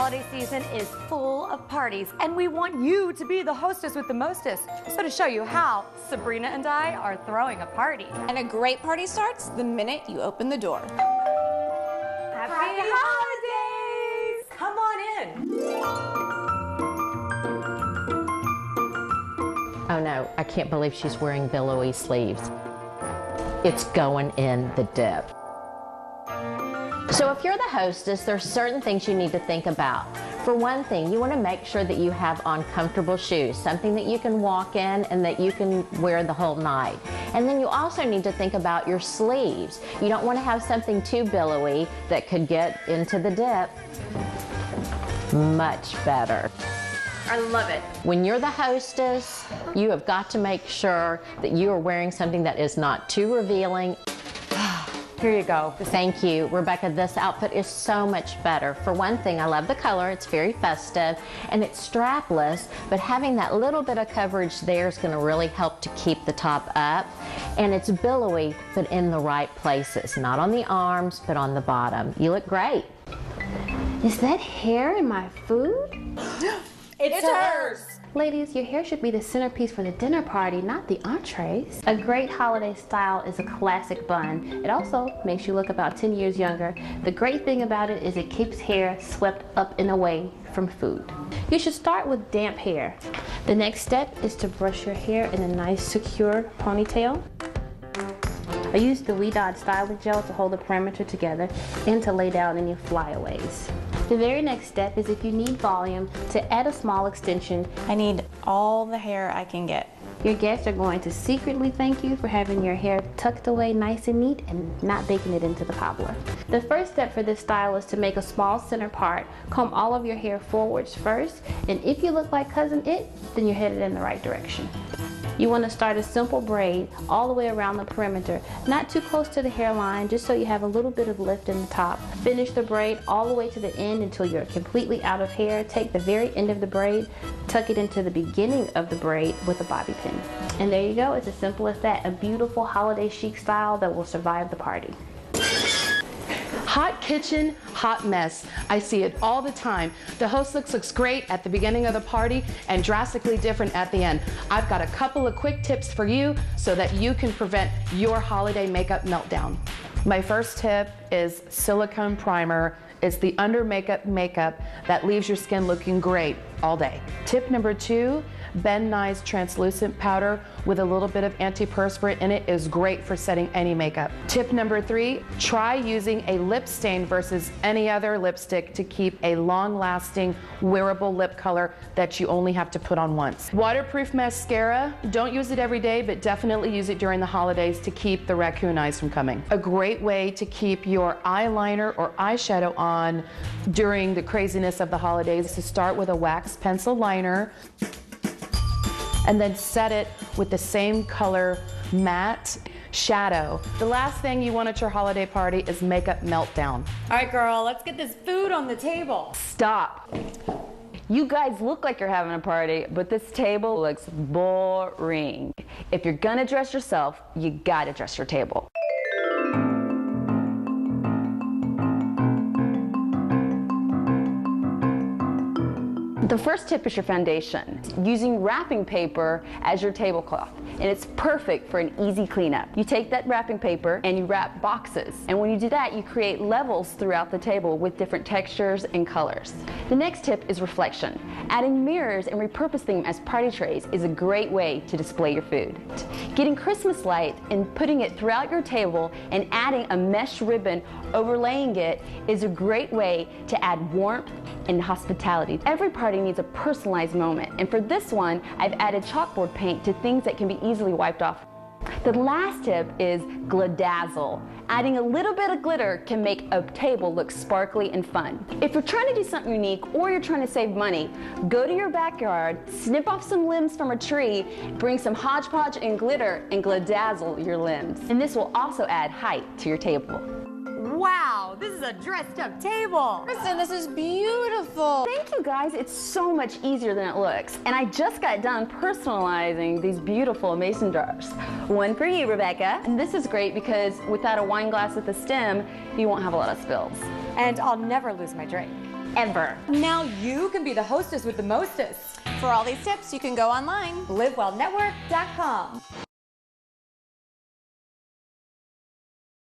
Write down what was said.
holiday season is full of parties, and we want you to be the hostess with the mostest. So to show you how, Sabrina and I are throwing a party. And a great party starts the minute you open the door. Happy holidays! Come on in. Oh no, I can't believe she's wearing billowy sleeves. It's going in the dip. So if you're the hostess, there's certain things you need to think about. For one thing, you want to make sure that you have on comfortable shoes, something that you can walk in and that you can wear the whole night. And then you also need to think about your sleeves. You don't want to have something too billowy that could get into the dip. Much better. I love it. When you're the hostess, you have got to make sure that you are wearing something that is not too revealing. Here you go. Thank you, Rebecca. This outfit is so much better. For one thing, I love the color. It's very festive, and it's strapless, but having that little bit of coverage there is going to really help to keep the top up. And it's billowy, but in the right places. Not on the arms, but on the bottom. You look great. Is that hair in my food? It's hers. Ladies, your hair should be the centerpiece for the dinner party, not the entrees. A great holiday style is a classic bun. It also makes you look about 10 years younger. The great thing about it is it keeps hair swept up and away from food. You should start with damp hair. The next step is to brush your hair in a nice, secure ponytail. I use the Wee Dot styling gel to hold the perimeter together and to lay down any flyaways. The very next step is, if you need volume, to add a small extension. I need all the hair I can get. Your guests are going to secretly thank you for having your hair tucked away nice and neat and not baking it into the cobbler. The first step for this style is to make a small center part. Comb all of your hair forwards first, and if you look like Cousin It, then you're headed in the right direction. You want to start a simple braid all the way around the perimeter, not too close to the hairline, just so you have a little bit of lift in the top. Finish the braid all the way to the end until you're completely out of hair. Take the very end of the braid, tuck it into the beginning of the braid with a bobby pin. And there you go, it's as simple as that. A beautiful holiday chic style that will survive the party. Hot kitchen, hot mess. I see it all the time. The host looks great at the beginning of the party and drastically different at the end. I've got a couple of quick tips for you so that you can prevent your holiday makeup meltdown. My first tip is silicone primer. It's the under makeup that leaves your skin looking great all day. Tip number 2, Ben Nye's translucent powder with a little bit of antiperspirant in it is great for setting any makeup. Tip number 3, try using a lip stain versus any other lipstick to keep a long-lasting, wearable lip color that you only have to put on once. Waterproof mascara, don't use it every day, but definitely use it during the holidays to keep the raccoon eyes from coming. A great way to keep your eyeliner or eyeshadow on during the craziness of the holidays is to start with a wax pencil liner and then set it with the same color matte shadow. The last thing you want at your holiday party is makeup meltdown. All right, girl, let's get this food on the table. Stop. You guys look like you're having a party, but this table looks boring. If you're gonna dress yourself, you gotta dress your table. The first tip is your foundation. Using wrapping paper as your tablecloth, and it's perfect for an easy cleanup. You take that wrapping paper and you wrap boxes, and when you do that, you create levels throughout the table with different textures and colors. The next tip is reflection. Adding mirrors and repurposing them as party trays is a great way to display your food. Getting Christmas light and putting it throughout your table and adding a mesh ribbon overlaying it is a great way to add warmth and hospitality. Every party needs a personalized moment, and for this one, I've added chalkboard paint to things that can be easily wiped off. The last tip is glidazzle. Adding a little bit of glitter can make a table look sparkly and fun. If you're trying to do something unique or you're trying to save money, go to your backyard, snip off some limbs from a tree, bring some hodgepodge and glitter, and glidazzle your limbs. And this will also add height to your table. Wow, this is a dressed up table. Kristen, this is beautiful. Thank you guys, it's so much easier than it looks. And I just got done personalizing these beautiful mason jars. One for you, Rebecca. And this is great because without a wine glass at the stem, you won't have a lot of spills. And I'll never lose my drink. ever. Now you can be the hostess with the mostest. For all these tips, you can go online. LiveWellNetwork.com.